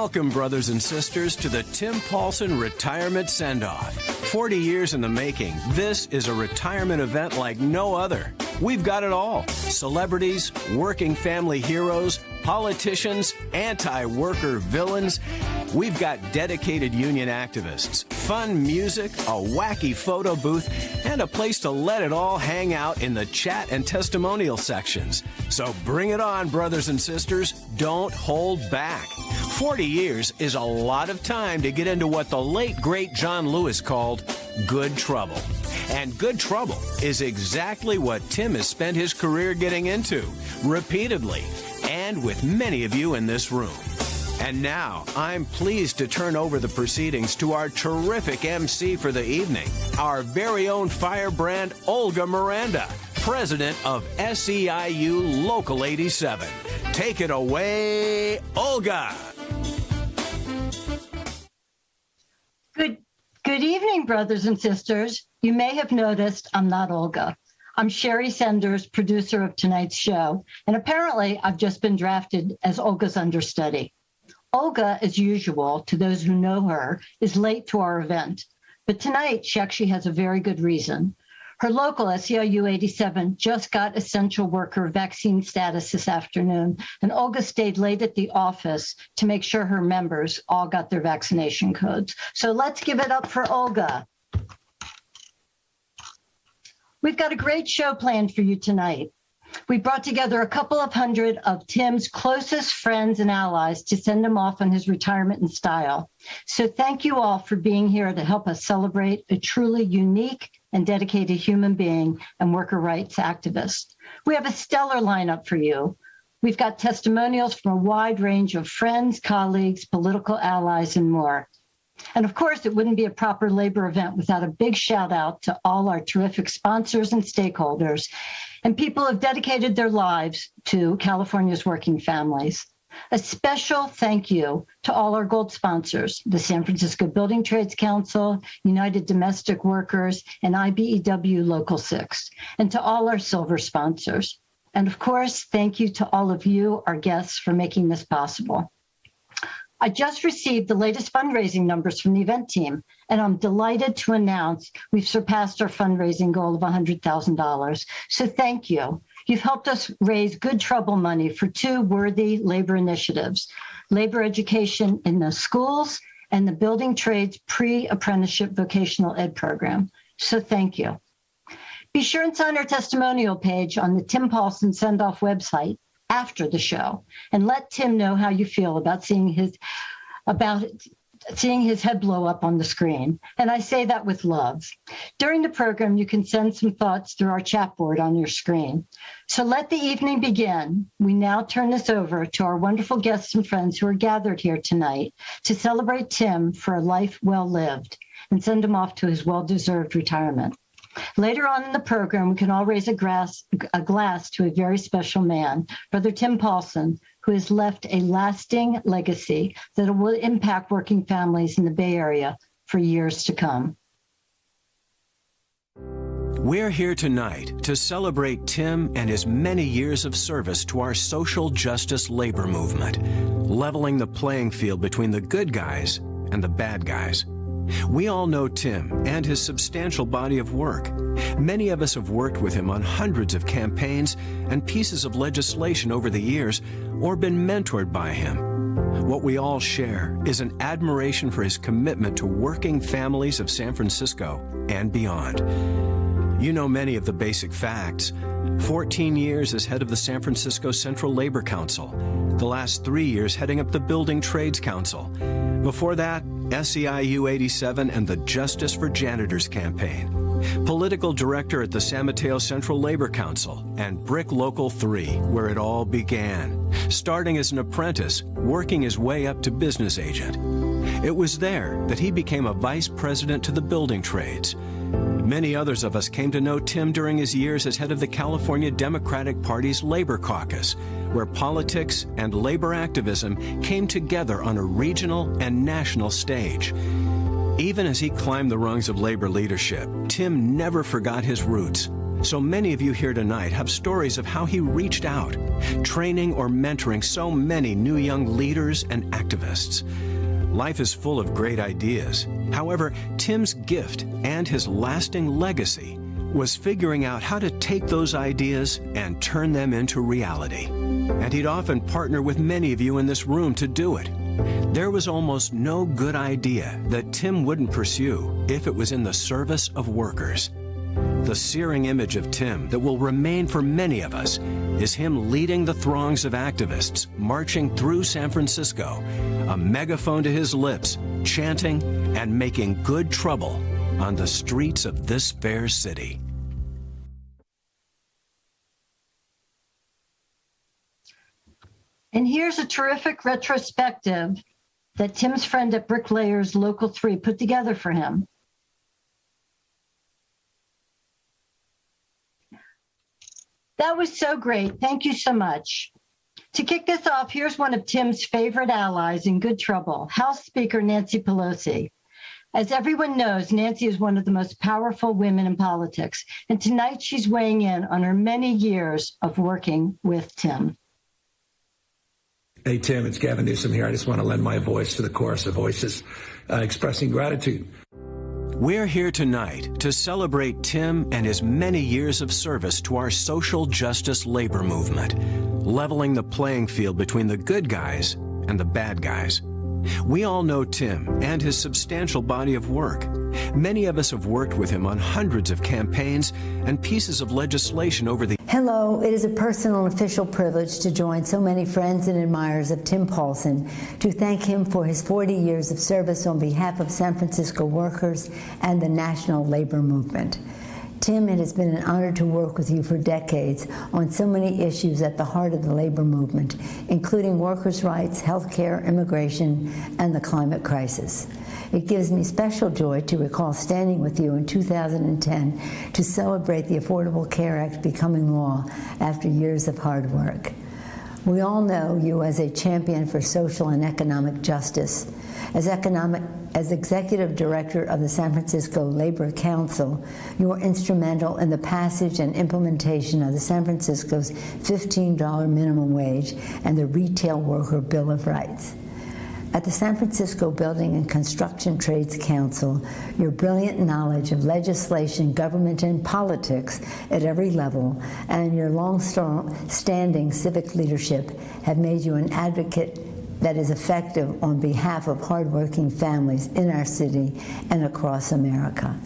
Welcome, brothers and sisters, to the Tim Paulson Retirement Sendoff. 40 years in the making, this is a retirement event like no other. We've got it all. Celebrities, working family heroes, politicians, anti-worker villains. We've got dedicated union activists, fun music, a wacky photo booth, and a place to let it all hang out in the chat and testimonial sections. So bring it on, brothers and sisters. Don't hold back. 40 years is a lot of time to get into what the late, great John Lewis called good trouble. And good trouble is exactly what Tim has spent his career getting into, repeatedly, and with many of you in this room. And now, I'm pleased to turn over the proceedings to our terrific MC for the evening, our very own firebrand, Olga Miranda, president of SEIU Local 87. Take it away, Olga. Good evening, brothers and sisters. You may have noticed I'm not Olga. I'm Sherry Senders, producer of tonight's show, and apparently I've just been drafted as Olga's understudy. Olga, as usual, to those who know her, is late to our event, but tonight she actually has a very good reason. Her local SEIU 87 just got essential worker vaccine status this afternoon, and Olga stayed late at the office to make sure her members all got their vaccination codes. So let's give it up for Olga. We've got a great show planned for you tonight. We brought together a couple of hundred of Tim's closest friends and allies to send him off on his retirement in style. So thank you all for being here to help us celebrate a truly unique and dedicated human being and worker rights activist. We have a stellar lineup for you. We've got testimonials from a wide range of friends, colleagues, political allies, and more. And of course, it wouldn't be a proper labor event without a big shout out to all our terrific sponsors and stakeholders and people who have dedicated their lives to California's working families. A special thank you to all our gold sponsors, the San Francisco Building Trades Council, United Domestic Workers, and IBEW Local 6, and to all our silver sponsors. And of course, thank you to all of you, our guests, for making this possible. I just received the latest fundraising numbers from the event team, and I'm delighted to announce we've surpassed our fundraising goal of $100,000. So thank you. You've helped us raise good trouble money for two worthy labor initiatives, labor education in the schools and the building trades pre-apprenticeship vocational ed program. So thank you. Be sure and sign our testimonial page on the Tim Paulson Sendoff website after the show, and let Tim know how you feel about seeing his head blow up on the screen. And I say that with love. During the program, you can send some thoughts through our chat board on your screen. So let the evening begin. We now turn this over to our wonderful guests and friends who are gathered here tonight to celebrate Tim for a life well lived and send him off to his well-deserved retirement. Later on in the program, we can all raise a glass to a very special man, Brother Tim Paulson, who has left a lasting legacy that will impact working families in the Bay Area for years to come. We're here tonight to celebrate Tim and his many years of service to our social justice labor movement, leveling the playing field between the good guys and the bad guys. We all know Tim and his substantial body of work. Many of us have worked with him on hundreds of campaigns and pieces of legislation over the years, or been mentored by him. What we all share is an admiration for his commitment to working families of San Francisco and beyond. You know many of the basic facts. 14 years as head of the San Francisco Central Labor Council, the last 3 years heading up the Building Trades Council. Before that, SEIU 87 and the Justice for Janitors campaign. Political director at the San Mateo Central Labor Council and Brick Local 3, where it all began. Starting as an apprentice, working his way up to business agent. It was there that he became a vice president to the building trades. Many others of us came to know Tim during his years as head of the California Democratic Party's Labor Caucus, where politics and labor activism came together on a regional and national stage. Even as he climbed the rungs of labor leadership, Tim never forgot his roots. So many of you here tonight have stories of how he reached out, training or mentoring so many new young leaders and activists. Life is full of great ideas. However, Tim's gift and his lasting legacy was figuring out how to take those ideas and turn them into reality. And he'd often partner with many of you in this room to do it. There was almost no good idea that Tim wouldn't pursue if it was in the service of workers. The searing image of Tim that will remain for many of us is him leading the throngs of activists marching through San Francisco, a megaphone to his lips, chanting and making good trouble on the streets of this fair city. And here's a terrific retrospective that Tim's friend at Bricklayers Local 3 put together for him. That was so great. Thank you so much. To kick this off, here's one of Tim's favorite allies in good trouble, House Speaker Nancy Pelosi. As everyone knows, Nancy is one of the most powerful women in politics, and tonight she's weighing in on her many years of working with Tim. Hey, Tim, it's Gavin Newsom here. I just want to lend my voice to the chorus of voices expressing gratitude. We're here tonight to celebrate Tim and his many years of service to our social justice labor movement, leveling the playing field between the good guys and the bad guys. We all know Tim and his substantial body of work. Many of us have worked with him on hundreds of campaigns and pieces of legislation over the... Hello, it is a personal and official privilege to join so many friends and admirers of Tim Paulson to thank him for his 40 years of service on behalf of San Francisco workers and the national labor movement. Tim, it has been an honor to work with you for decades on so many issues at the heart of the labor movement, including workers' rights, health care, immigration, and the climate crisis. It gives me special joy to recall standing with you in 2010 to celebrate the Affordable Care Act becoming law after years of hard work. We all know you as a champion for social and economic justice. As Executive Director of the San Francisco Labor Council, you were instrumental in the passage and implementation of the San Francisco's $15 minimum wage and the Retail Worker Bill of Rights. At the San Francisco Building and Construction Trades Council, your brilliant knowledge of legislation, government, and politics at every level, and your long-standing civic leadership have made you an advocate that is effective on behalf of hardworking families in our city and across America.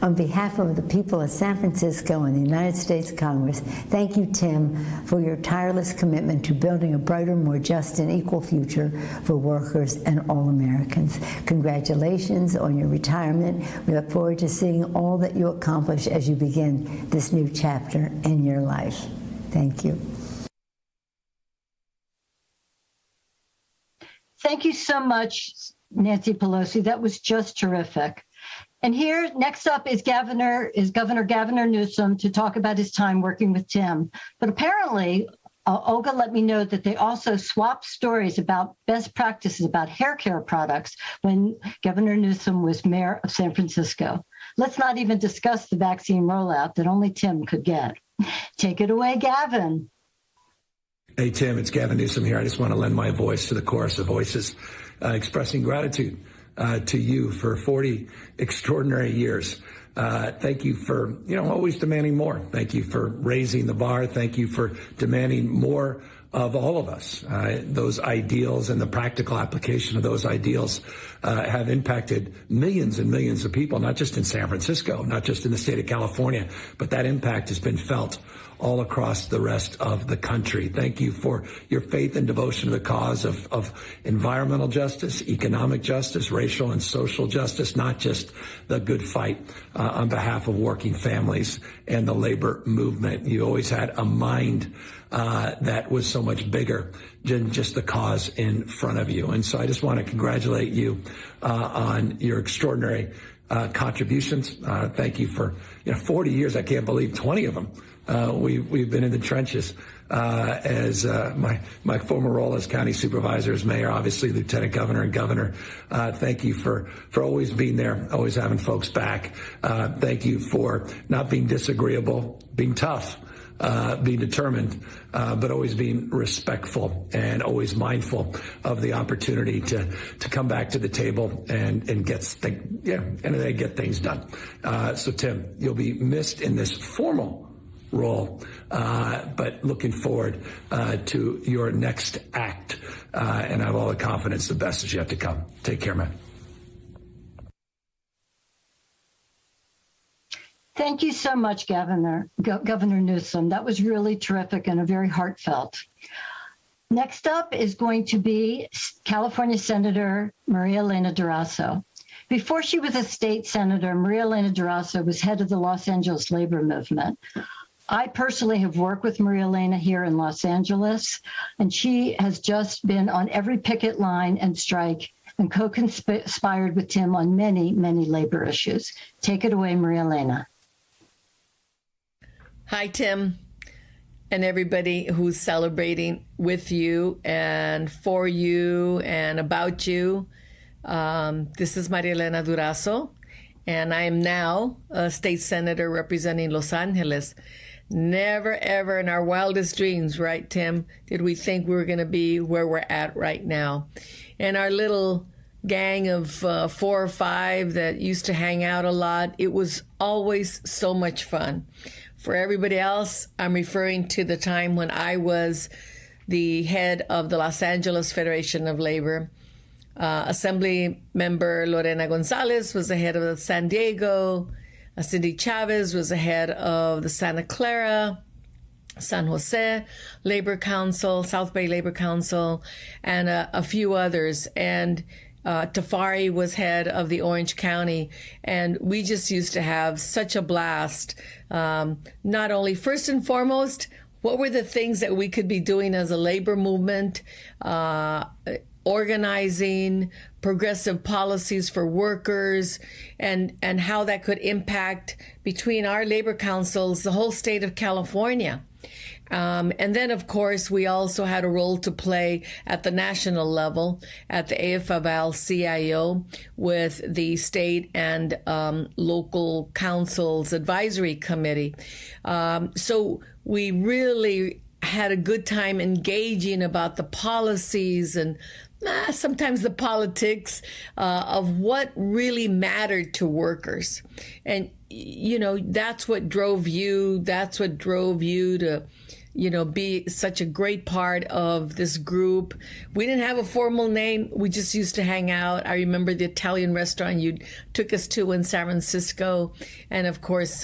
On behalf of the people of San Francisco and the United States Congress, thank you, Tim, for your tireless commitment to building a brighter, more just and equal future for workers and all Americans. Congratulations on your retirement. We look forward to seeing all that you accomplish as you begin this new chapter in your life. Thank you. Thank you so much, Nancy Pelosi. That was just terrific. And here, next up is Governor Gavin Newsom to talk about his time working with Tim. But apparently, Olga let me know that they also swapped stories about best practices about hair care products when Governor Newsom was mayor of San Francisco. Let's not even discuss the vaccine rollout that only Tim could get. Take it away, Gavin. Hey, Tim, it's Gavin Newsom here. I just want to lend my voice to the chorus of voices expressing gratitude to you for 40 extraordinary years. Thank you for, always demanding more. Thank you for raising the bar. Thank you for demanding more of all of us. Those ideals and the practical application of those ideals have impacted millions and millions of people, not just in San Francisco, not just in the state of California, but that impact has been felt all across the rest of the country. Thank you for your faith and devotion to the cause of environmental justice, economic justice, racial and social justice, not just the good fight on behalf of working families and the labor movement. You always had a mind that was so much bigger than just the cause in front of you. And so I just want to congratulate you on your extraordinary contributions. Thank you for 40 years. I can't believe 20 of them. We've been in the trenches as my former role as county supervisor, as mayor, obviously lieutenant governor and governor. Thank you for always being there, always having folks back. Thank you for not being disagreeable, being tough, being determined, but always being respectful and always mindful of the opportunity to come back to the table and get things done. So Tim, you'll be missed in this formal role, but looking forward to your next act, and I have all the confidence the best is yet to come. Take care, man. Thank you so much, Governor Newsom. That was really terrific and very heartfelt. Next up is going to be California Senator Maria Elena Durazo. Before she was a state senator, Maria Elena Durazo was head of the Los Angeles labor movement. I personally have worked with Maria Elena here in Los Angeles, and she has just been on every picket line and strike and co-conspired with Tim on many, many labor issues. Take it away, Maria Elena. Hi, Tim, and everybody who's celebrating with you and for you and about you. This is Maria Elena Durazo, and I am now a state senator representing Los Angeles. Never, ever in our wildest dreams, right, Tim, did we think we were going to be where we're at right now. And our little gang of 4 or 5 that used to hang out a lot, it was always so much fun. For everybody else, I'm referring to the time when I was the head of the Los Angeles Federation of Labor. Assembly member Lorena Gonzalez was the head of the San Diego. Cindy Chavez was the head of the Santa Clara, San Jose Labor Council, South Bay Labor Council, and a few others. And Tafari was head of the Orange County, and we just used to have such a blast. Not only, first and foremost, what were the things that we could be doing as a labor movement, organizing progressive policies for workers, and how that could impact between our labor councils, the whole state of California. And then, of course, we also had a role to play at the national level at the AFL-CIO with the state and local councils advisory committee. So we really had a good time engaging about the policies and sometimes the politics of what really mattered to workers. And, you know, that's what drove you to, you know, be such a great part of this group. We didn't have a formal name. We just used to hang out. I remember the Italian restaurant you took us to in San Francisco. And of course,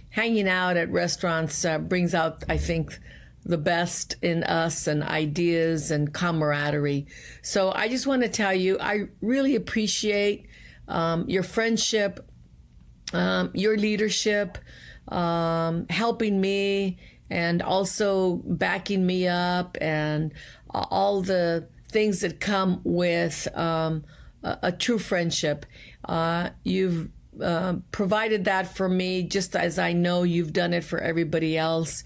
hanging out at restaurants brings out, I think, the best in us and ideas and camaraderie. So I just want to tell you, I really appreciate your friendship, your leadership, helping me, and also backing me up, and all the things that come with a true friendship. You've provided that for me, just as I know you've done it for everybody else.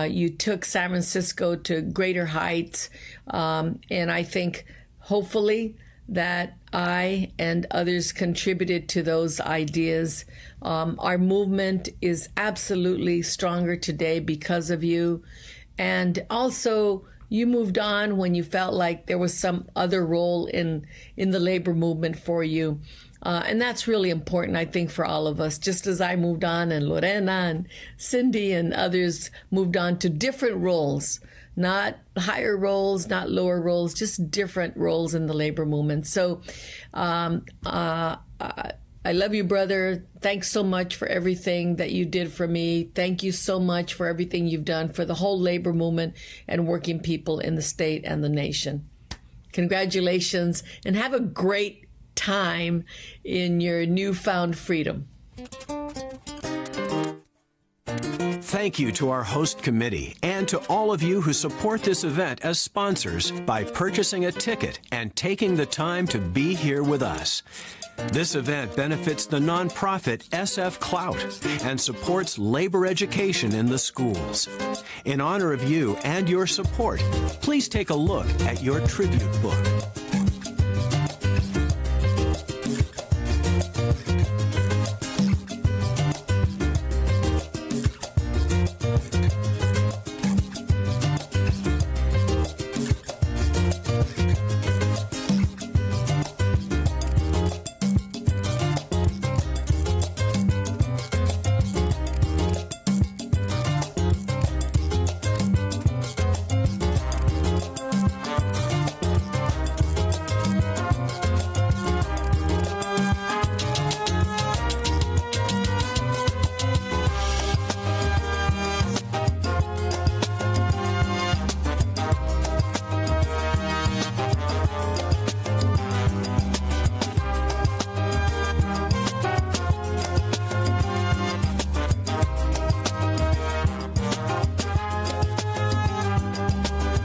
You took San Francisco to greater heights, and I think hopefully that I and others contributed to those ideas. Our movement is absolutely stronger today because of you. And also, you moved on when you felt like there was some other role in the labor movement for you. And that's really important, I think, for all of us. Just as I moved on, and Lorena and Cindy and others moved on to different roles, not higher roles, not lower roles, just different roles in the labor movement. So I love you, brother. Thanks so much for everything that you did for me. Thank you so much for everything you've done for the whole labor movement and working people in the state and the nation. Congratulations, and have a great time in your newfound freedom. Thank you to our host committee and to all of you who support this event as sponsors by purchasing a ticket and taking the time to be here with us. This event benefits the nonprofit SF Clout and supports labor education in the schools. In honor of you and your support, please take a look at your tribute book.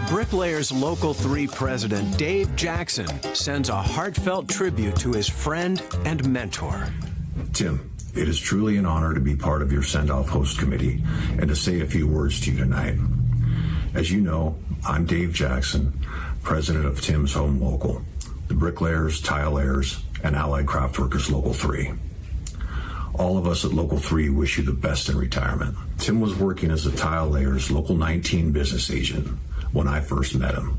Bricklayers Local 3 President Dave Jackson sends a heartfelt tribute to his friend and mentor. Tim, it is truly an honor to be part of your send-off host committee and to say a few words to you tonight. As you know, I'm Dave Jackson, president of Tim's Home Local, the Bricklayers, Tile Layers, and Allied Craft Workers Local 3. All of us at Local 3 wish you the best in retirement. Tim was working as a Tile Layers Local 19 business agent when I first met him.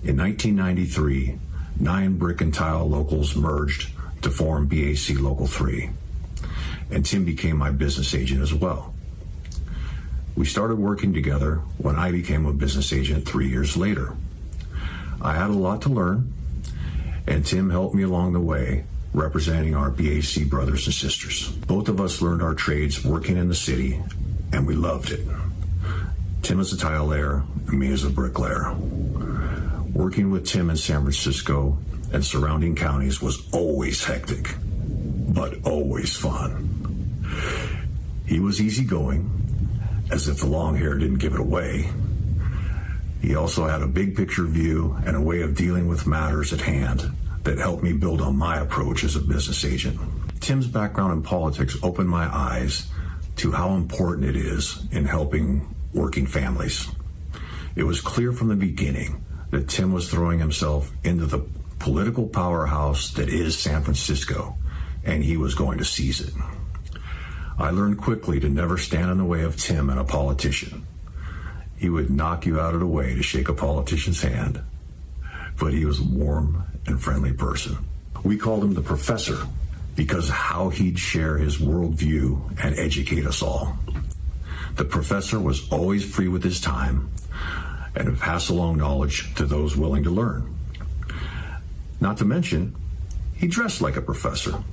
In 1993, 9 brick and tile locals merged to form BAC Local 3, and Tim became my business agent as well. We started working together when I became a business agent 3 years later. I had a lot to learn, and Tim helped me along the way, representing our BAC brothers and sisters. Both of us learned our trades working in the city, and we loved it. Tim as a tile layer, and me as a bricklayer. Working with Tim in San Francisco and surrounding counties was always hectic, but always fun. He was easygoing, as if the long hair didn't give it away. He also had a big picture view and a way of dealing with matters at hand that helped me build on my approach as a business agent. Tim's background in politics opened my eyes to how important it is in helping working families. It was clear from the beginning that Tim was throwing himself into the political powerhouse that is San Francisco, and he was going to seize it. I learned quickly to never stand in the way of Tim and a politician. He would knock you out of the way to shake a politician's hand, but he was a warm and friendly person. We called him the professor because of how he'd share his worldview and educate us all. The professor was always free with his time and would pass along knowledge to those willing to learn. Not to mention, he dressed like a professor.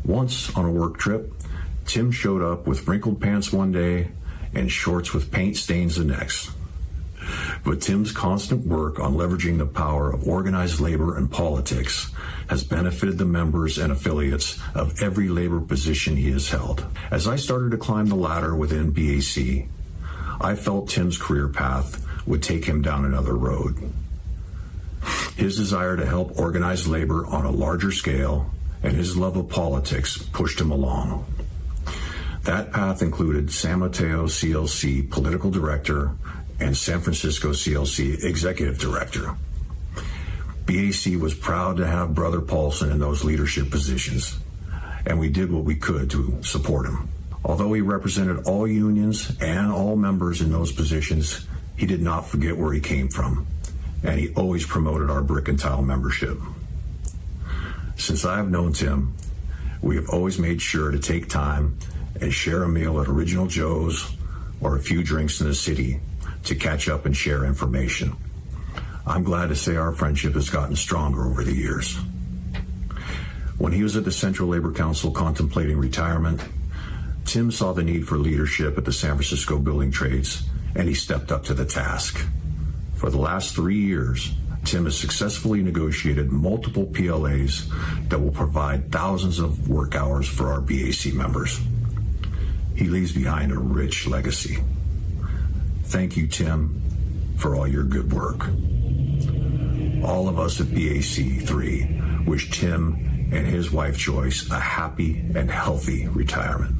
Once on a work trip, Tim showed up with wrinkled pants one day and shorts with paint stains the next. But Tim's constant work on leveraging the power of organized labor and politics has benefited the members and affiliates of every labor position he has held. As I started to climb the ladder within BAC, I felt Tim's career path would take him down another road. His desire to help organize labor on a larger scale and his love of politics pushed him along. That path included San Mateo CLC Political Director and San Francisco CLC Executive Director. BAC was proud to have Brother Paulson in those leadership positions, and we did what we could to support him. Although he represented all unions and all members in those positions, he did not forget where he came from, and he always promoted our brick and tile membership. Since I have known Tim, we have always made sure to take time and share a meal at Original Joe's or a few drinks in the city to catch up and share information. I'm glad to say our friendship has gotten stronger over the years. When he was at the Central Labor Council contemplating retirement, Tim saw the need for leadership at the San Francisco building trades, and he stepped up to the task. For the last 3 years, Tim has successfully negotiated multiple PLAs that will provide thousands of work hours for our BAC members. He leaves behind a rich legacy. Thank you, Tim, for all your good work. All of us at BAC3 wish Tim and his wife Joyce a happy and healthy retirement.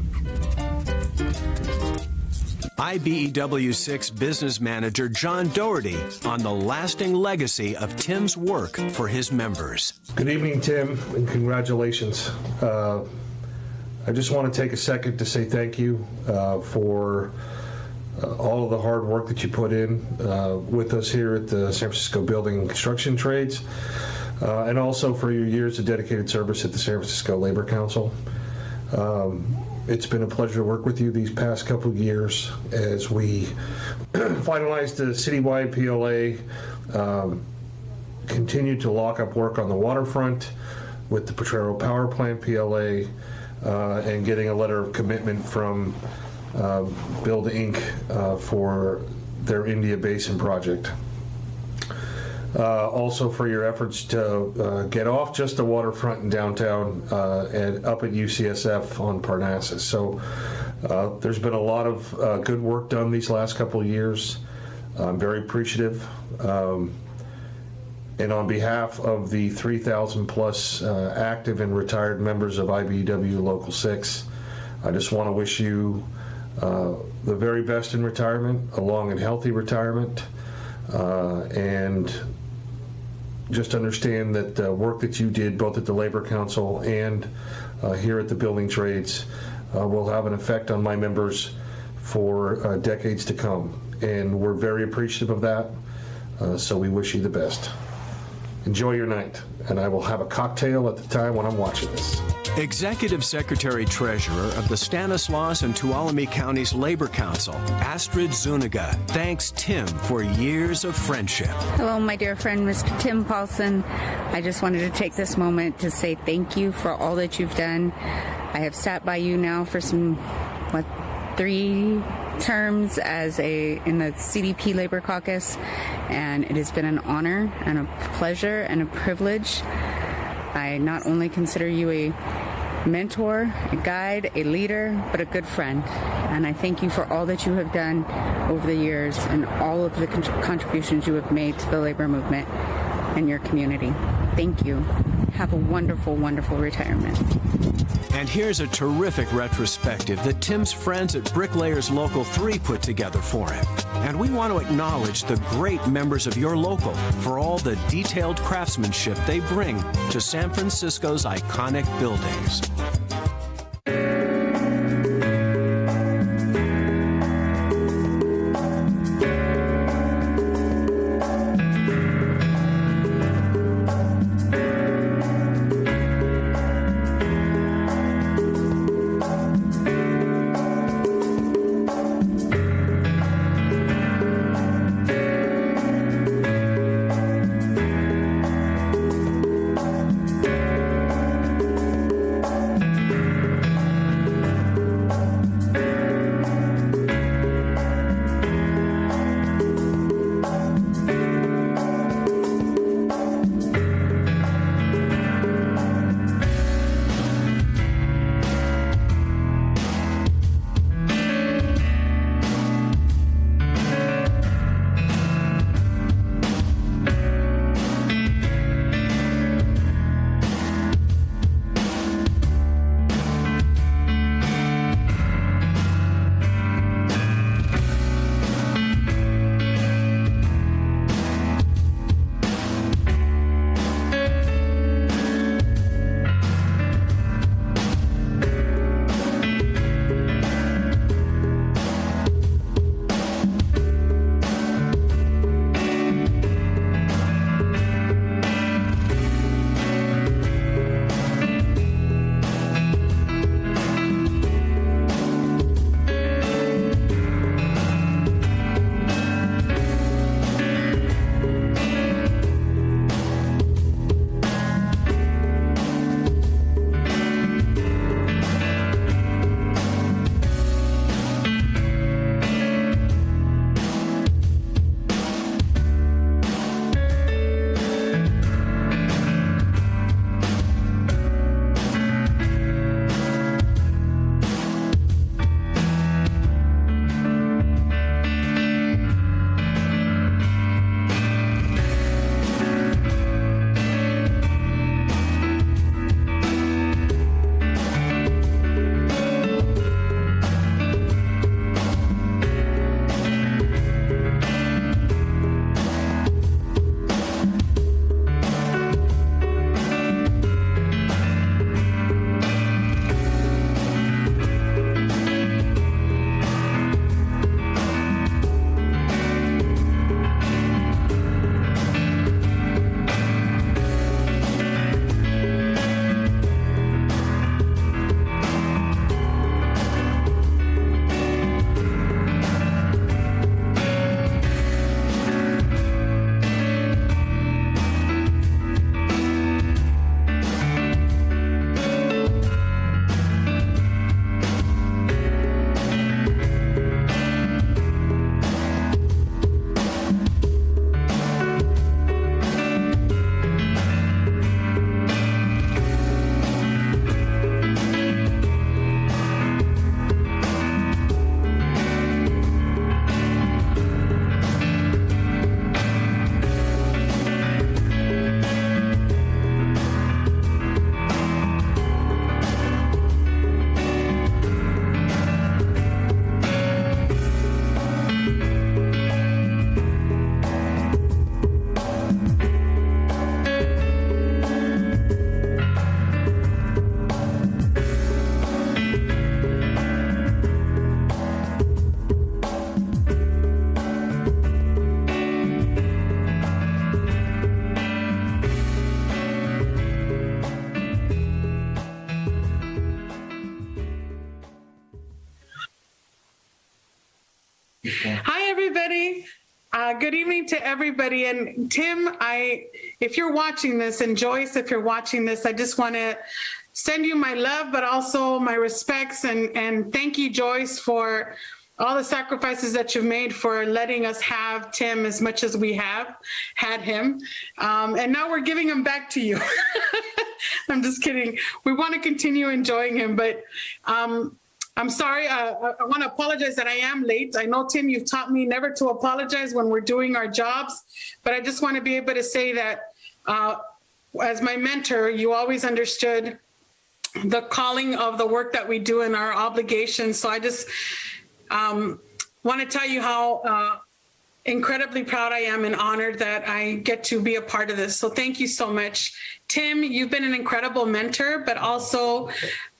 IBEW6 business manager John Doherty on the lasting legacy of Tim's work for his members. Good evening, Tim, and congratulations. I just want to take a second to say thank you for all of the hard work that you put in with us here at the San Francisco Building and Construction Trades, and also for your years of dedicated service at the San Francisco Labor Council. It's been a pleasure to work with you these past couple of years as we finalized the citywide PLA, continued to lock up work on the waterfront with the Potrero Power Plant PLA, and getting a letter of commitment from Build Inc. For their India Basin project. Also for your efforts to get off just the waterfront in downtown and up at UCSF on Parnassus. So there's been a lot of good work done these last couple of years. I'm very appreciative. And on behalf of the 3,000 plus active and retired members of IBEW Local 6, I just want to wish you the very best in retirement, a long and healthy retirement, and just understand that the work that you did both at the Labor Council and here at the Building Trades will have an effect on my members for decades to come. And we're very appreciative of that, so we wish you the best. Enjoy your night, and I will have a cocktail at the time when I'm watching this. Executive Secretary Treasurer of the Stanislaus and Tuolumne Counties Labor Council, Astrid Zuniga, thanks Tim for years of friendship. Hello, my dear friend, Mr. Tim Paulson. I just wanted to take this moment to say thank you for all that you've done. I have sat by you now for 3 terms in the CDP Labor Caucus, and it has been an honor and a pleasure and a privilege. I not only consider you a mentor, a guide, a leader, but a good friend. And I thank you for all that you have done over the years and all of the contributions you have made to the labor movement and your community. Thank you. Have a wonderful, wonderful retirement. And here's a terrific retrospective that Tim's friends at Bricklayers Local 3 put together for him. And we want to acknowledge the great members of your local for all the detailed craftsmanship they bring to San Francisco's iconic buildings. Hi, everybody. Good evening to everybody. And Tim, if you're watching this, and Joyce, if you're watching this, I just want to send you my love, but also my respects. And thank you, Joyce, for all the sacrifices that you've made for letting us have Tim as much as we have had him. And now we're giving him back to you. I'm just kidding. We want to continue enjoying him, but I'm sorry. I want to apologize that I am late. I know, Tim, you've taught me never to apologize when we're doing our jobs, but I just want to be able to say that as my mentor, you always understood the calling of the work that we do and our obligations. So I just want to tell you how incredibly proud I am and honored that I get to be a part of this. So thank you so much. Tim, you've been an incredible mentor, but also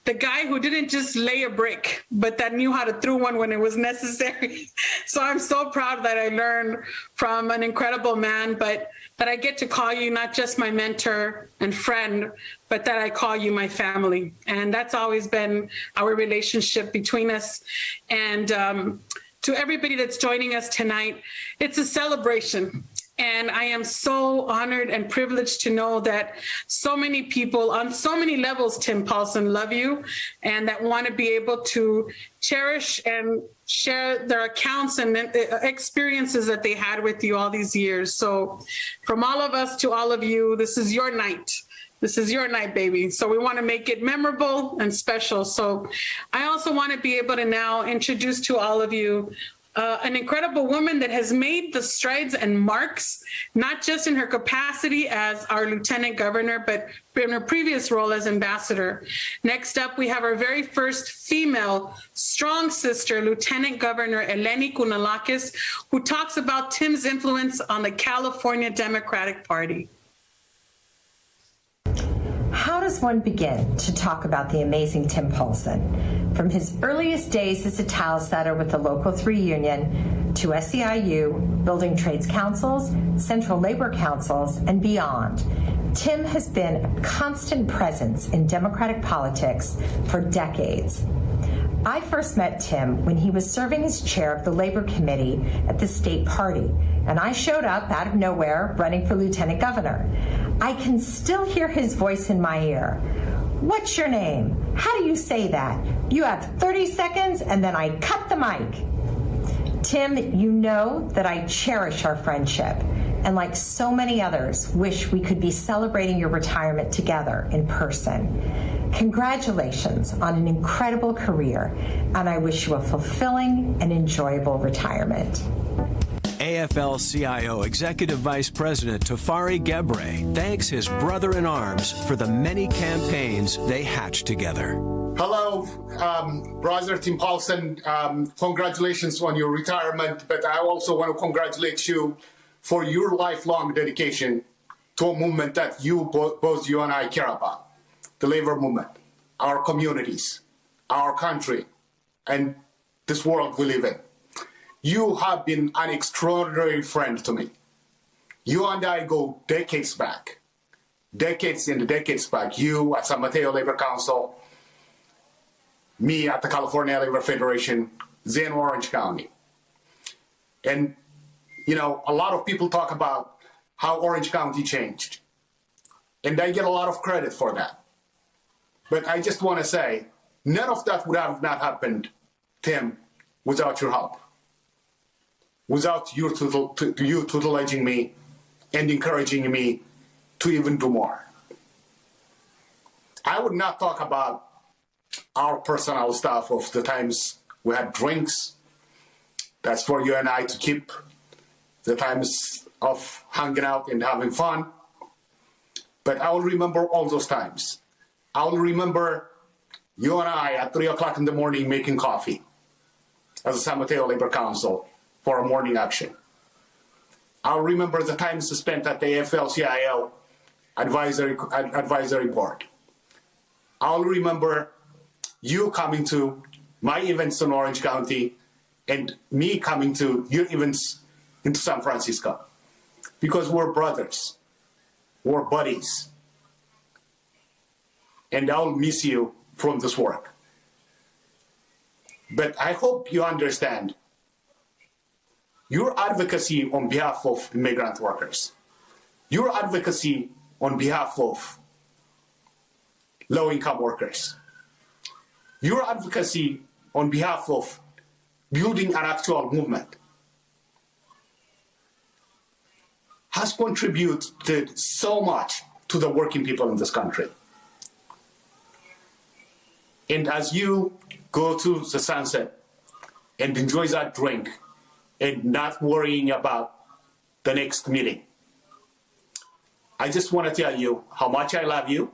the guy who didn't just lay a brick, but that knew how to throw one when it was necessary. So I'm so proud that I learned from an incredible man, but that I get to call you not just my mentor and friend, but that I call you my family. And that's always been our relationship between us. And to everybody that's joining us tonight, it's a celebration. And I am so honored and privileged to know that so many people on so many levels, Tim Paulson, love you and that want to be able to cherish and share their accounts and experiences that they had with you all these years. So from all of us to all of you, this is your night. This is your night, baby. So we want to make it memorable and special. So I also want to be able to now introduce to all of you an incredible woman that has made the strides and marks, not just in her capacity as our lieutenant governor, but in her previous role as ambassador. Next up, we have our very first female strong sister, Lieutenant Governor Eleni Kounalakis, who talks about Tim's influence on the California Democratic Party. How does one begin to talk about the amazing Tim Paulson? From his earliest days as a tile setter with the Local 3 Union to SEIU, building trades councils, central labor councils, and beyond, Tim has been a constant presence in Democratic politics for decades. I first met Tim when he was serving as chair of the Labor Committee at the state party, and I showed up out of nowhere running for lieutenant governor. I can still hear his voice in my ear. What's your name? How do you say that? You have 30 seconds and then I cut the mic. Tim, you know that I cherish our friendship and like so many others, wish we could be celebrating your retirement together in person. Congratulations on an incredible career, and I wish you a fulfilling and enjoyable retirement. AFL-CIO Executive Vice President Tafari Gebre thanks his brother-in-arms for the many campaigns they hatched together. Hello, brother Tim Paulson. Congratulations on your retirement, but I also want to congratulate you for your lifelong dedication to a movement that both you and I care about, the labor movement, our communities, our country, and this world we live in. You have been an extraordinary friend to me. You and I go decades back, decades and decades back. You at San Mateo Labor Council, me at the California Labor Federation, then Orange County. And, you know, a lot of people talk about how Orange County changed. And I get a lot of credit for that. But I just want to say, none of that would have not happened, Tim, without your help. Without you tutelaging me and encouraging me to even do more. I would not talk about our personal stuff of the times we had drinks. That's for you and I to keep. The times of hanging out and having fun. But I will remember all those times. I will remember you and I at 3 o'clock in the morning making coffee as a San Mateo Labor Council for a morning action. I'll remember the times spent at the AFL-CIO advisory board. I'll remember you coming to my events in Orange County and me coming to your events into San Francisco, because we're brothers, we're buddies, and I'll miss you from this work. But I hope you understand your advocacy on behalf of immigrant workers, your advocacy on behalf of low-income workers, your advocacy on behalf of building an actual movement has contributed so much to the working people in this country. And as you go to the sunset and enjoy that drink and not worrying about the next meeting, I just want to tell you how much I love you,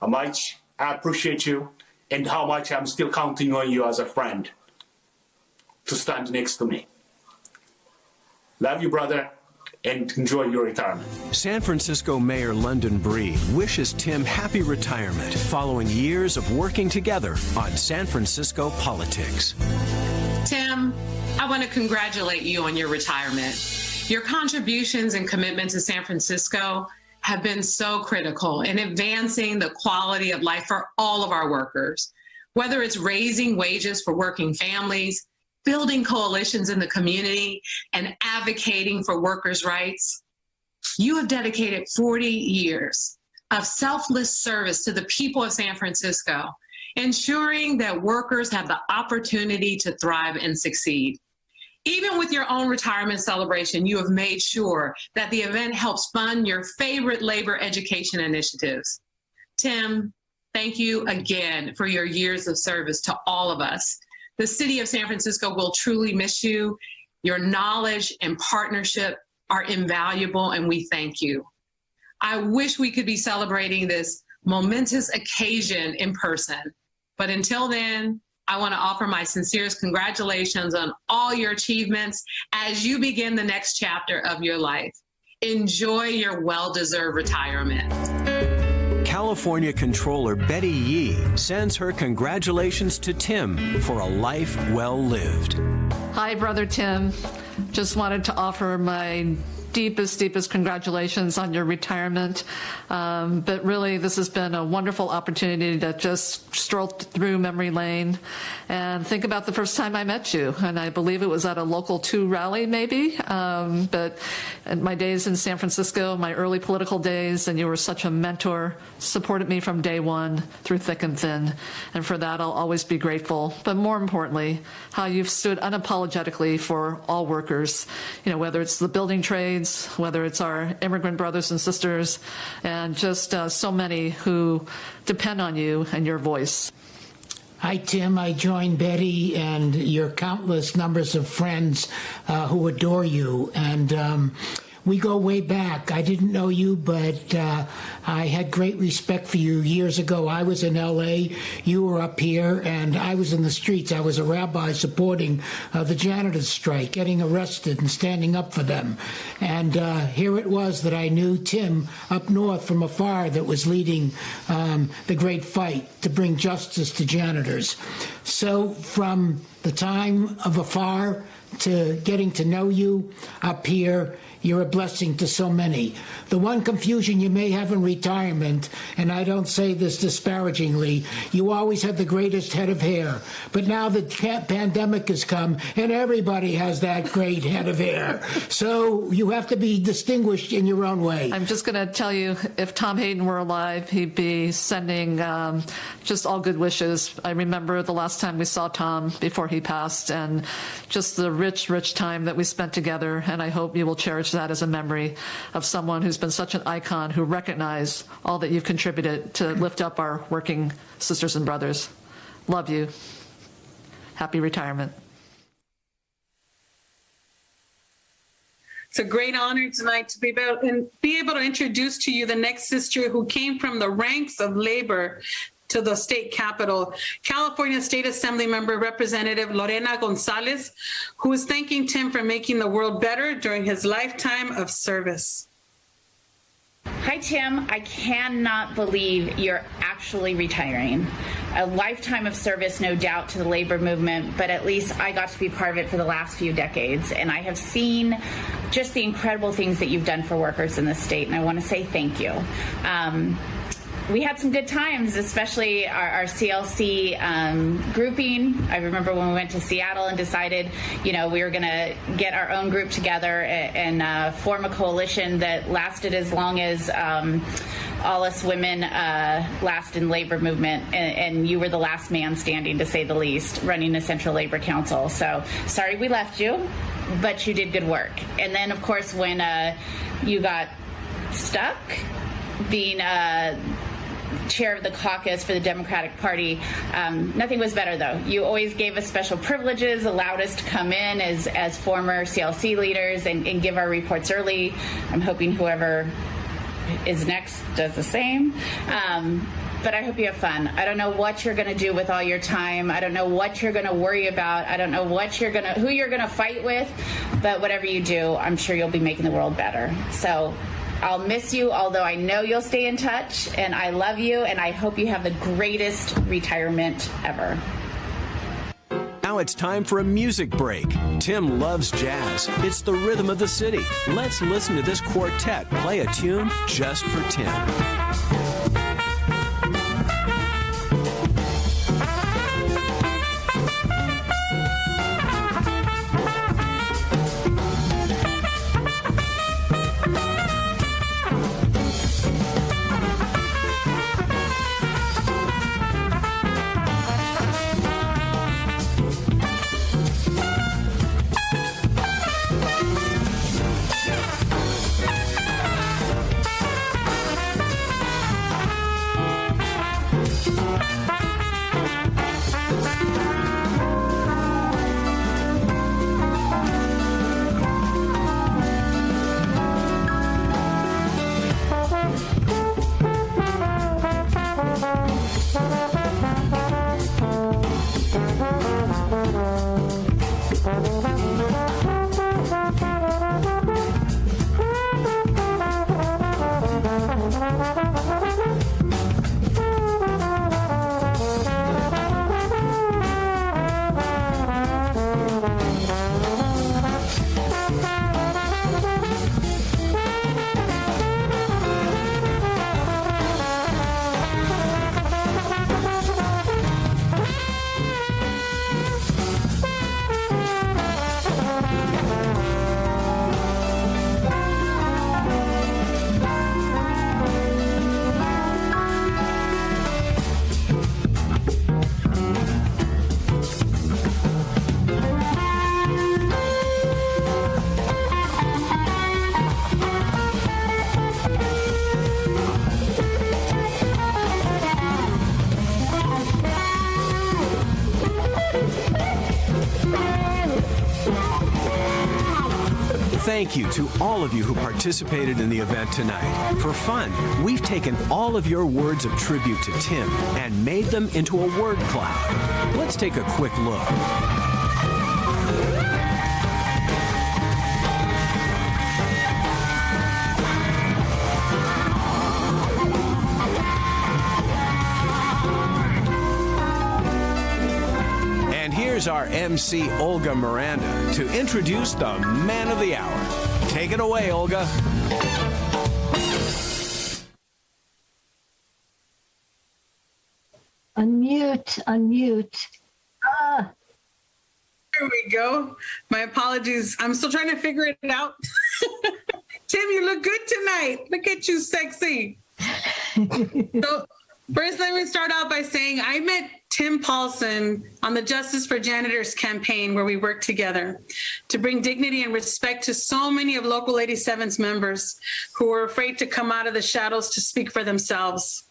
how much I appreciate you, and how much I'm still counting on you as a friend to stand next to me. Love you, brother, and enjoy your retirement. San Francisco Mayor London Breed wishes Tim happy retirement following years of working together on San Francisco politics. Tim, I want to congratulate you on your retirement. Your contributions and commitment to San Francisco have been so critical in advancing the quality of life for all of our workers, whether it's raising wages for working families, building coalitions in the community, and advocating for workers' rights. You have dedicated 40 years of selfless service to the people of San Francisco, ensuring that workers have the opportunity to thrive and succeed. Even with your own retirement celebration, you have made sure that the event helps fund your favorite labor education initiatives. Tim, thank you again for your years of service to all of us. The city of San Francisco will truly miss you. Your knowledge and partnership are invaluable, and we thank you. I wish we could be celebrating this momentous occasion in person, but until then, I want to offer my sincerest congratulations on all your achievements as you begin the next chapter of your life. Enjoy your well-deserved retirement. California Controller Betty Yee sends her congratulations to Tim for a life well lived. Hi, Brother Tim. Just wanted to offer my deepest congratulations on your retirement. But really, this has been a wonderful opportunity to just stroll through memory lane and think about the first time I met you. And I believe it was at a Local 2 rally, maybe. But in my days in San Francisco, my early political days, and you were such a mentor, supported me from day one through thick and thin. And for that, I'll always be grateful. But more importantly, how you've stood unapologetically for all workers, you know, whether it's the building trades, whether it's our immigrant brothers and sisters, and just so many who depend on you and your voice. Hi, Tim. I join Betty and your countless numbers of friends who adore you. And we go way back. I didn't know you, but I had great respect for you years ago. I was in L.A., you were up here, and I was in the streets. I was a rabbi supporting the janitors' strike, getting arrested and standing up for them. And here it was that I knew Tim up north from afar that was leading the great fight to bring justice to janitors. So from the time of afar to getting to know you up here, you're a blessing to so many. The one confusion you may have in retirement, and I don't say this disparagingly, you always had the greatest head of hair. But now the pandemic has come, and everybody has that great head of hair. So you have to be distinguished in your own way. I'm just going to tell you, if Tom Hayden were alive, he'd be sending just all good wishes. I remember the last time we saw Tom before he passed, and just the rich time that we spent together, and I hope you will cherish that as a memory of someone who's been such an icon, who recognized all that you've contributed to lift up our working sisters and brothers. Love you. Happy retirement. It's a great honor tonight to be able to introduce to you the next sister who came from the ranks of labor to the state capitol, California State Assembly member Representative Lorena Gonzalez, who is thanking Tim for making the world better during his lifetime of service. Hi, Tim. I cannot believe you're actually retiring. A lifetime of service, no doubt, to the labor movement, but at least I got to be part of it for the last few decades, and I have seen just the incredible things that you've done for workers in this state, and I want to say thank you. we had some good times, especially our CLC grouping. I remember when we went to Seattle and decided, we were going to get our own group together and form a coalition that lasted as long as all us women last in labor movement, and you were the last man standing, to say the least, running the Central Labor Council. So sorry we left you, but you did good work. And then, of course, when you got stuck being chair of the caucus for the Democratic Party, nothing was better, though. You always gave us special privileges, allowed us to come in as former CLC leaders and give our reports early. I'm hoping whoever is next does the same. But I hope you have fun. I don't know what you're going to do with all your time. I don't know what you're going to worry about. I don't know who you're going to fight with. But whatever you do, I'm sure you'll be making the world better. So I'll miss you, although I know you'll stay in touch. And I love you, and I hope you have the greatest retirement ever. Now it's time for a music break. Tim loves jazz. It's the rhythm of the city. Let's listen to this quartet play a tune just for Tim. Thank you to all of you who participated in the event tonight. For fun, we've taken all of your words of tribute to Tim and made them into a word cloud. Let's take a quick look. Here's our MC, Olga Miranda, to introduce the man of the hour. Take it away, Olga. Unmute. There we go. My apologies. I'm still trying to figure it out. Tim, you look good tonight. Look at you, sexy. So, first, let me start out by saying I met Tim Paulson on the Justice for Janitors campaign, where we worked together to bring dignity and respect to so many of Local 87's members who were afraid to come out of the shadows to speak for themselves.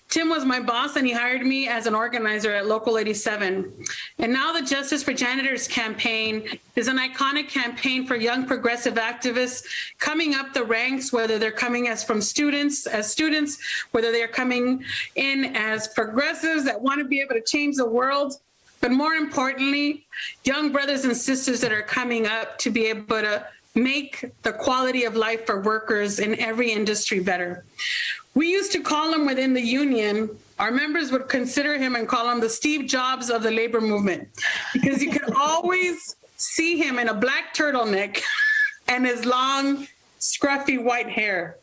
Tim was my boss, and he hired me as an organizer at Local 87. And now the Justice for Janitors campaign is an iconic campaign for young progressive activists coming up the ranks, whether they're coming as students, whether they're coming in as progressives that want to be able to change the world. But more importantly, young brothers and sisters that are coming up to be able to make the quality of life for workers in every industry better. We used to call him within the union, our members would consider him and call him the Steve Jobs of the labor movement, because you could always see him in a black turtleneck and his long scruffy white hair.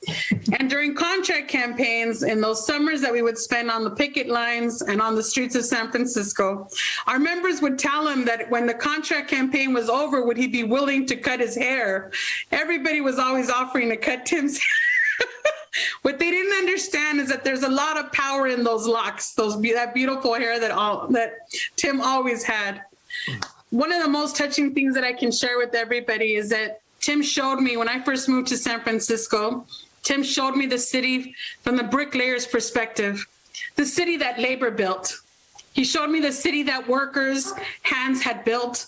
And during contract campaigns, in those summers that we would spend on the picket lines and on the streets of San Francisco, our members would tell him that when the contract campaign was over, would he be willing to cut his hair? Everybody was always offering to cut Tim's hair. What they didn't understand is that there's a lot of power in those locks, that beautiful hair that Tim always had. One of the most touching things that I can share with everybody is that Tim showed me when I first moved to San Francisco, Tim showed me the city from the bricklayer's perspective, the city that labor built. He showed me the city that workers' hands had built,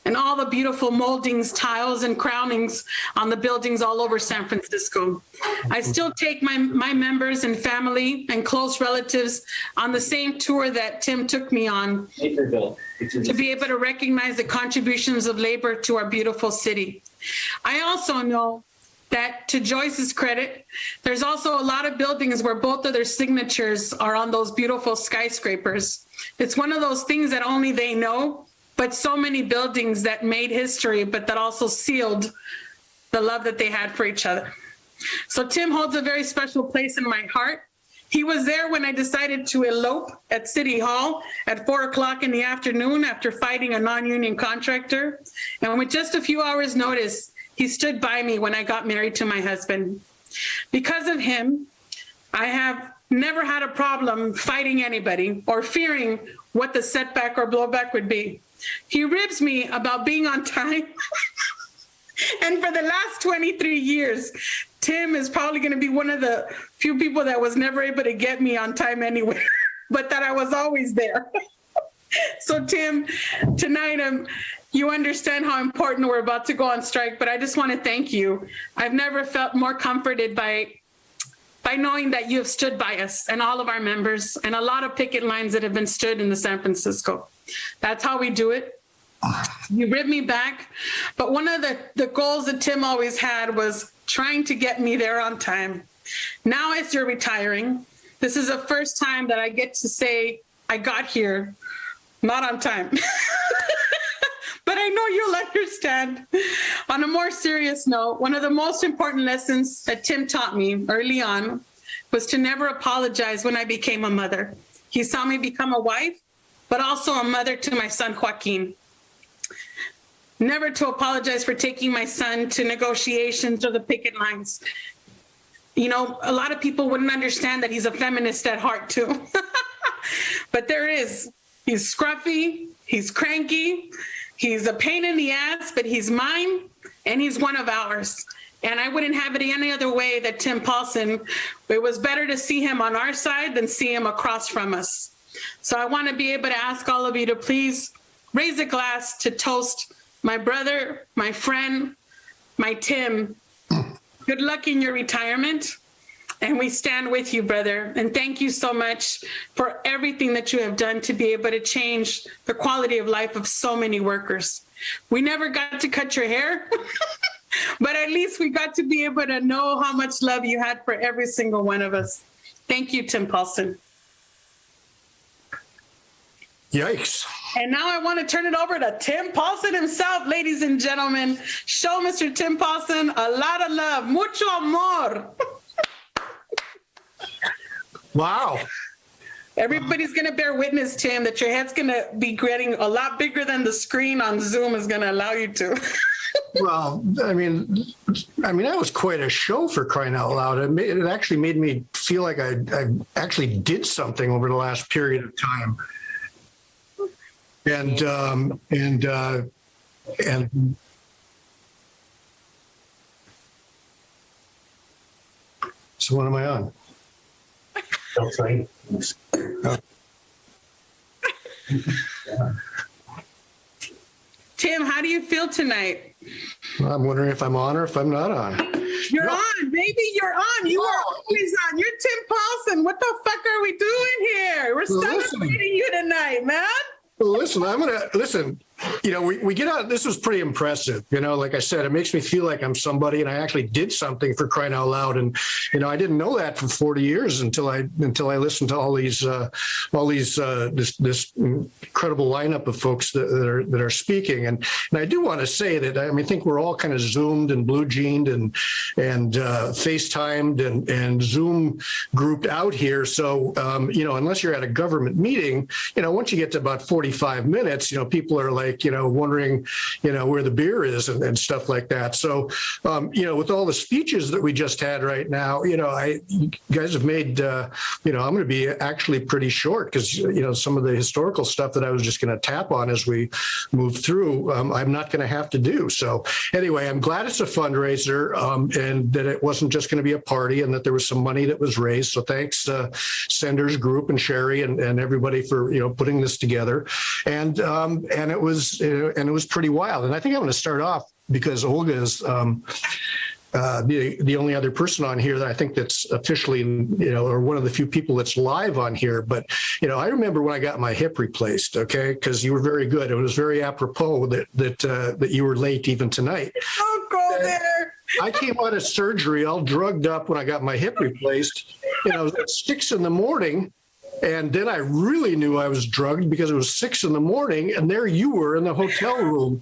and all the beautiful moldings, tiles, and crownings on the buildings all over San Francisco. I still take my members and family and close relatives on the same tour that Tim took me on to be able to recognize the contributions of labor to our beautiful city. I also know that, to Joyce's credit, there's also a lot of buildings where both of their signatures are on those beautiful skyscrapers. It's one of those things that only they know, but so many buildings that made history, but that also sealed the love that they had for each other. So Tim holds a very special place in my heart. He was there when I decided to elope at City Hall at 4 o'clock in the afternoon after fighting a non-union contractor. And with just a few hours' notice, he stood by me when I got married to my husband. Because of him, I have never had a problem fighting anybody or fearing what the setback or blowback would be. He ribs me about being on time. And for the last 23 years, Tim is probably going to be one of the few people that was never able to get me on time anywhere, but that I was always there. So Tim, tonight, you understand how important we're about to go on strike, but I just want to thank you. I've never felt more comforted by knowing that you have stood by us and all of our members and a lot of picket lines that have been stood in the San Francisco. That's how we do it. You rib me back. But one of the goals that Tim always had was trying to get me there on time. Now, as you're retiring, this is the first time that I get to say I got here not on time. But I know you'll understand. On a more serious note, one of the most important lessons that Tim taught me early on was to never apologize when I became a mother. He saw me become a wife, but also a mother to my son, Joaquin. Never to apologize for taking my son to negotiations or the picket lines. You know, a lot of people wouldn't understand that he's a feminist at heart, too. But there is. He's scruffy, he's cranky, he's a pain in the ass, but he's mine, and he's one of ours. And I wouldn't have it any other way that Tim Paulson, it was better to see him on our side than see him across from us. So I want to be able to ask all of you to please raise a glass to toast my brother, my friend, my Tim. Good luck in your retirement. And we stand with you, brother. And thank you so much for everything that you have done to be able to change the quality of life of so many workers. We never got to cut your hair, but at least we got to be able to know how much love you had for every single one of us. Thank you, Tim Paulson. Yikes. And now I want to turn it over to Tim Paulson himself, ladies and gentlemen. Show Mr. Tim Paulson a lot of love. Mucho amor. Wow. Everybody's going to bear witness, Tim, that your head's going to be getting a lot bigger than the screen on Zoom is going to allow you to. Well, I mean, that was quite a show, for crying out loud. It actually made me feel like I actually did something over the last period of time. And so what am I on? Okay. Tim, how do you feel tonight? Well, I'm wondering if I'm on or if I'm not on. You're on, baby. You're on. You are always on. You're Tim Paulson. What the fuck are we doing here? We're celebrating you tonight, man. Well, listen, we get out. This was pretty impressive. Like I said, it makes me feel like I'm somebody, and I actually did something for crying out loud. And I didn't know that for 40 years until I listened to all these this incredible lineup of folks that are speaking. And I do want to say that I think we're all kind of Zoomed and blue jeaned and FaceTimed and Zoom grouped out here. So unless you're at a government meeting, once you get to about 45 minutes, people are like, wondering, where the beer is and stuff like that. So, with all the speeches that we just had right now, you guys have made, I'm going to be actually pretty short because, some of the historical stuff that I was just going to tap on as we move through, I'm not going to have to do. So anyway, I'm glad it's a fundraiser and that it wasn't just going to be a party and that there was some money that was raised. So thanks, Sender's group and Sherry and everybody for, putting this together. And it was pretty wild. And I think I'm going to start off because Olga is the only other person on here that I think that's officially, or one of the few people that's live on here. But, I remember when I got my hip replaced, okay, because you were very good. It was very apropos that you were late even tonight. Don't go there. I came out of surgery all drugged up when I got my hip replaced. It was at 6 a.m. And then I really knew I was drugged because it was 6 a.m. and there you were in the hotel room,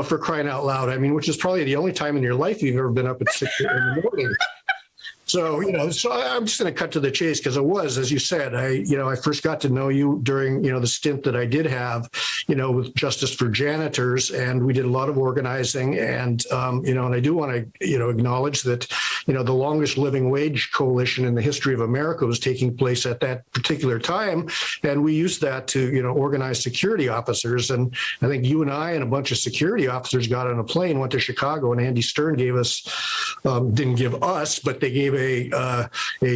for crying out loud. Which is probably the only time in your life you've ever been up at 6 a.m. So, so I'm just going to cut to the chase because it was, as you said, I first got to know you during, the stint that I did have, with Justice for Janitors, and we did a lot of organizing. And, and I do want to, acknowledge that, the longest living wage coalition in the history of America was taking place at that particular time. And we used that to, organize security officers. And I think you and I and a bunch of security officers got on a plane, went to Chicago, and Andy Stern gave us, didn't give us, but they gave a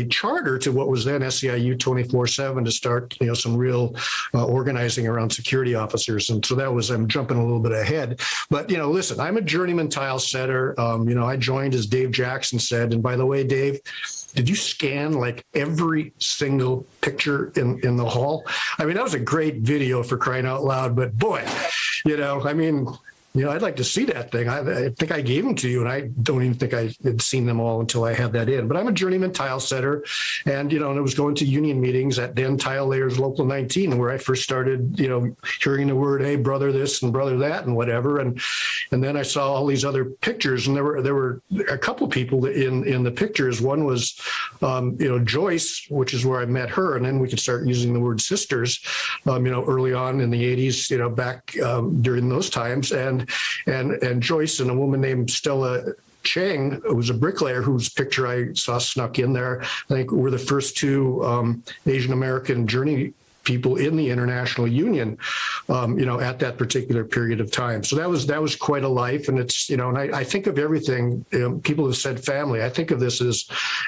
charter to what was then SEIU 24/7 to start, some real organizing around security officers. And so that was, I'm jumping a little bit ahead, but, listen, I'm a journeyman tile setter. I joined, as Dave Jackson said, and by the way, Dave, did you scan like every single picture in the hall? That was a great video for crying out loud, but boy, I'd like to see that thing. I think I gave them to you, and I don't even think I had seen them all until I had that in. But I'm a journeyman tile setter, and, and I was going to union meetings at then Tile Layers Local 19, where I first started, hearing the word, hey, brother this and brother that and whatever. And then I saw all these other pictures, and there were a couple people in the pictures. One was, Joyce, which is where I met her, and then we could start using the word sisters, early on in the 80s, back during those times. And Joyce and a woman named Stella Chang, who was a bricklayer whose picture I saw snuck in there, I think were the first two Asian American journey people in the International Union, at that particular period of time. So that was quite a life. And it's, and I think of everything, people have said family. I think of this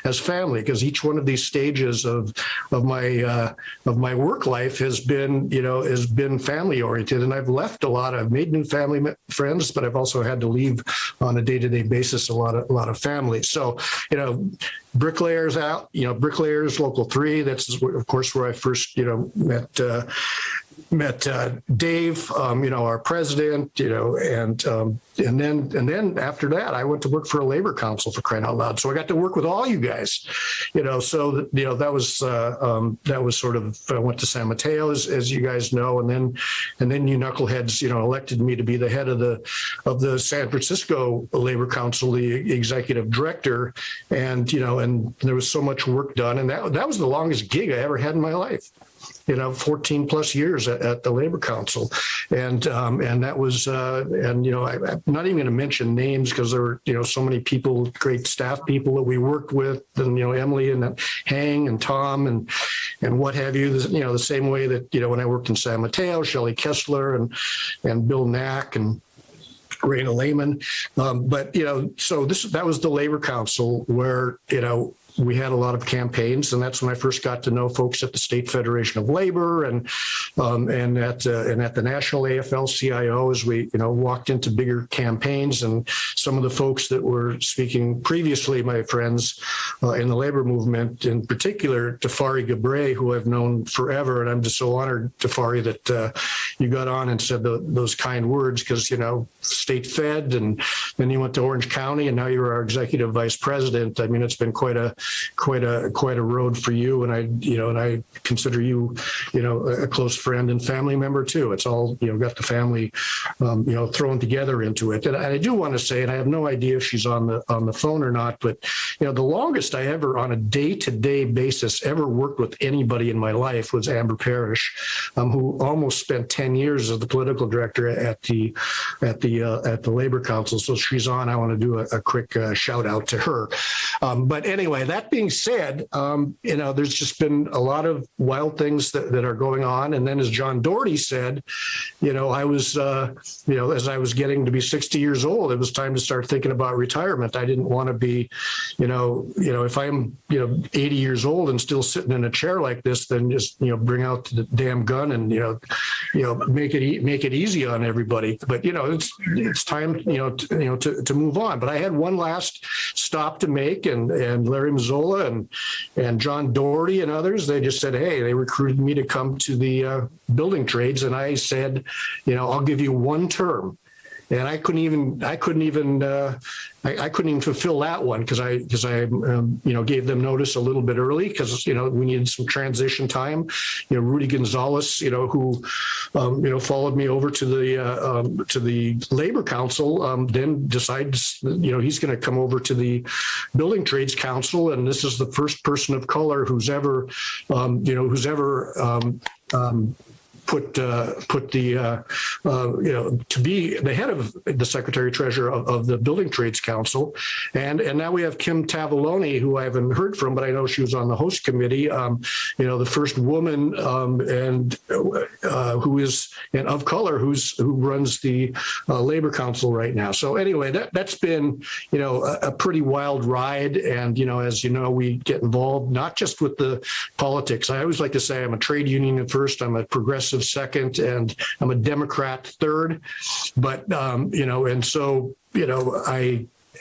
as family, because each one of these stages of my work life has been family oriented. And I've left I've made new family friends, but I've also had to leave on a day-to-day basis a lot of family. So, Bricklayers Bricklayers Local 3. That's of course where I first met Dave, our president, and then after that I went to work for a labor council, for crying out loud. So I got to work with all you guys, so that was sort of, I went to San Mateo, as you guys know, and then you knuckleheads, elected me to be the head of the San Francisco Labor Council, the executive director, and there was so much work done, and that was the longest gig I ever had in my life. 14 plus years at the Labor Council. And that was, I'm not even going to mention names because there were, so many people, great staff people that we worked with, and, Emily and Hang and Tom and what have you, the same way that, when I worked in San Mateo, Shelley Kessler and Bill Knack and Raina Lehman. But, so that was the Labor Council where, we had a lot of campaigns, and that's when I first got to know folks at the State Federation of Labor and at the National AFL-CIO as we walked into bigger campaigns. And some of the folks that were speaking previously, my friends in the labor movement, in particular Tafari Gabre, who I've known forever, and I'm just so honored, Tafari, that you got on and said those kind words, because, state fed, and then you went to Orange County, and now you're our executive vice president. I mean, it's been quite a road for you, and I consider you, a close friend and family member too. It's all, got the family, thrown together into it. And I do want to say, and I have no idea if she's on the phone or not, but the longest I ever, on a day-to-day basis, ever worked with anybody in my life was Amber Parrish, who almost spent 10 years as the political director at the Labor Council. So she's on. I want to do a quick shout out to her. But anyway, that being said, there's just been a lot of wild things that are going on. And then, as John Doherty said, I was, as I was getting to be 60 years old, it was time to start thinking about retirement. I didn't want to be, if I'm, 80 years old and still sitting in a chair like this, then just, bring out the damn gun and, make it easy on everybody. But, it's time, to move on. But I had one last stop to make, and Larry Mazzola and John Doherty and others, they just said, hey, they recruited me to come to the building trades. And I said, I'll give you one term. And I couldn't even fulfill that one because I gave them notice a little bit early because we needed some transition time. Rudy Gonzalez, who followed me over to the Labor Council, then decided he's going to come over to the Building Trades Council, and this is the first person of color who's ever put the to be the head of the Secretary Treasurer of the Building Trades Council, and now we have Kim Tavallone, who I haven't heard from, but I know she was on the host committee. The first woman and who is of color who runs the Labor Council right now. So anyway, that's been a pretty wild ride, and as we get involved not just with the politics. I always like to say I'm a trade union at first, I'm a progressive second, and I'm a Democrat third. But, and so,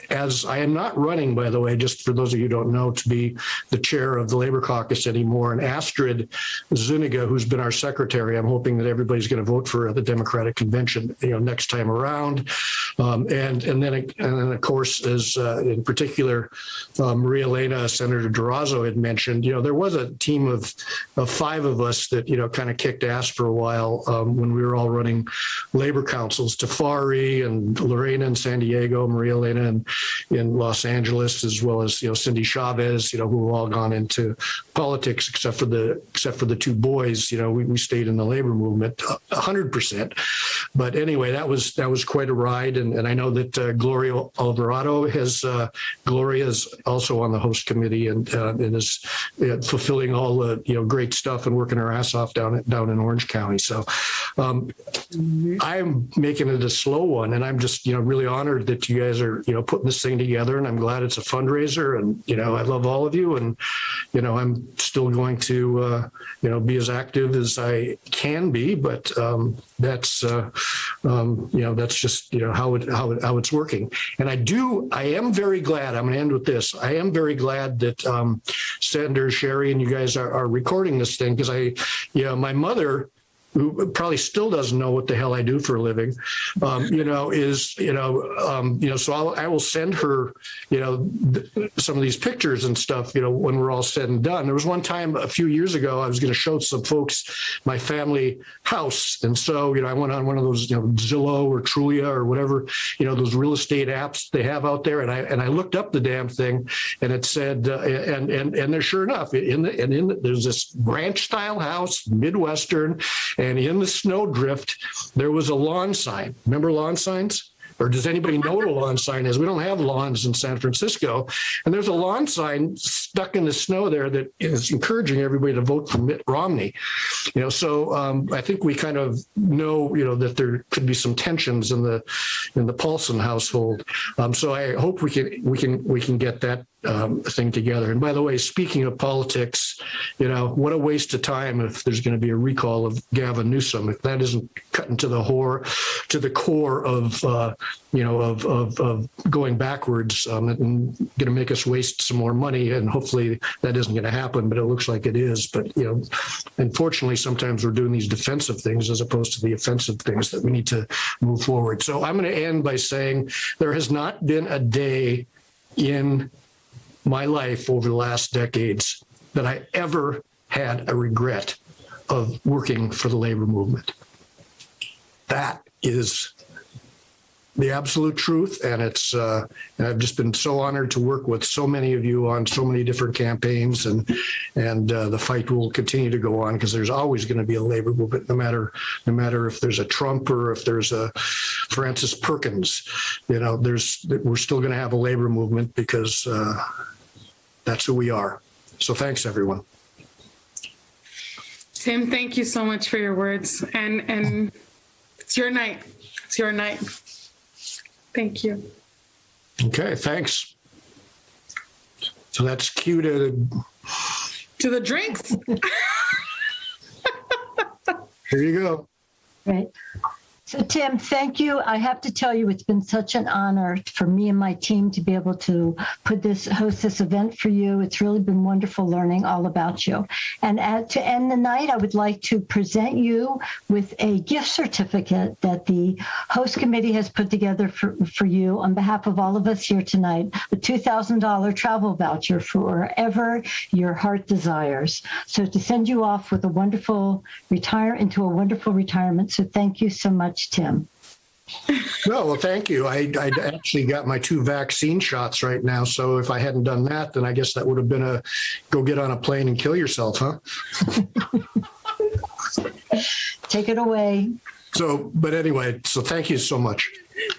as I am not running, by the way, just for those of you who don't know, to be the chair of the Labor Caucus anymore. And Astrid Zuniga, who's been our secretary, I'm hoping that everybody's going to vote for at the Democratic Convention, next time around. And then of course, as in particular, Maria Elena, Senator Durazo had mentioned, there was a team of 5 of us that, kind of kicked ass for a while when we were all running labor councils. Tafari and Lorena in San Diego, Maria Elena in Los Angeles, as well as Cindy Chavez, who have all gone into politics except for the 2 boys. We stayed in the labor movement 100%. But anyway, that was quite a ride, and I know that Gloria Alvarado Gloria is also on the host committee and is fulfilling all the great stuff and working her ass off down in Orange County. So I'm making it a slow one, and I'm just really honored that you guys are putting this thing together, and I'm glad it's a fundraiser, and I love all of you, and I'm still going to be as active as I can be, but that's just how it's working. And I am very glad. I'm going to end with this. I am very glad that Senator Sherry and you guys are recording this thing, because my mother, who probably still doesn't know what the hell I do for a living, so I will send her, some of these pictures and stuff, when we're all said and done. There was one time a few years ago, I was going to show some folks my family house. And so, I went on one of those, Zillow or Trulia or whatever, those real estate apps they have out there. And I looked up the damn thing, and it said, and there's sure enough, there's this ranch style house, Midwestern, and in the snowdrift, there was a lawn sign. Remember lawn signs? Or does anybody know what a lawn sign is? We don't have lawns in San Francisco. And there's a lawn sign stuck in the snow there that is encouraging everybody to vote for Mitt Romney. So I think we kind of know, that there could be some tensions in the Paulson household. So I hope we can get that thing together. And by the way, speaking of politics, what a waste of time if there's going to be a recall of Gavin Newsom. If that isn't cutting to the core of going backwards and going to make us waste some more money. And hopefully that isn't going to happen, but it looks like it is. But, unfortunately, sometimes we're doing these defensive things as opposed to the offensive things that we need to move forward. So I'm going to end by saying there has not been a day in my life over the last decades that I ever had a regret of working for the labor movement. That is the absolute truth, and it's and I've just been so honored to work with so many of you on so many different campaigns, and the fight will continue to go on because there's always going to be a labor movement, no matter if there's a Trump or if there's a Francis Perkins. We're still going to have a labor movement because that's who we are. So thanks, everyone. Tim, thank you so much for your words, and it's your night. It's your night. Thank you. Okay, thanks. So that's cue to the drinks. Here you go. Right. So, Tim, thank you. I have to tell you, it's been such an honor for me and my team to be able to host this event for you. It's really been wonderful learning all about you. And to end the night, I would like to present you with a gift certificate that the host committee has put together for you on behalf of all of us here tonight, a $2,000 travel voucher for wherever your heart desires. So to send you off with into a wonderful retirement. So thank you so much, Tim. No, well, thank you. I actually got my 2 vaccine shots right now. So if I hadn't done that, then I guess that would have been go get on a plane and kill yourself, huh? Take it away. But anyway, thank you so much.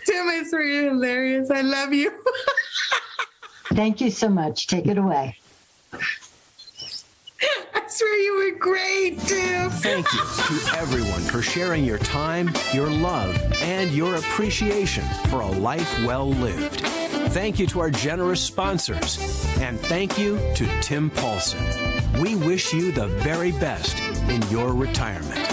Tim, it's really hilarious. I love you. Thank you so much. Take it away. I swear you were great, Tim. Thank you to everyone for sharing your time, your love, and your appreciation for a life well lived. Thank you to our generous sponsors, and thank you to Tim Paulson. We wish you the very best in your retirement.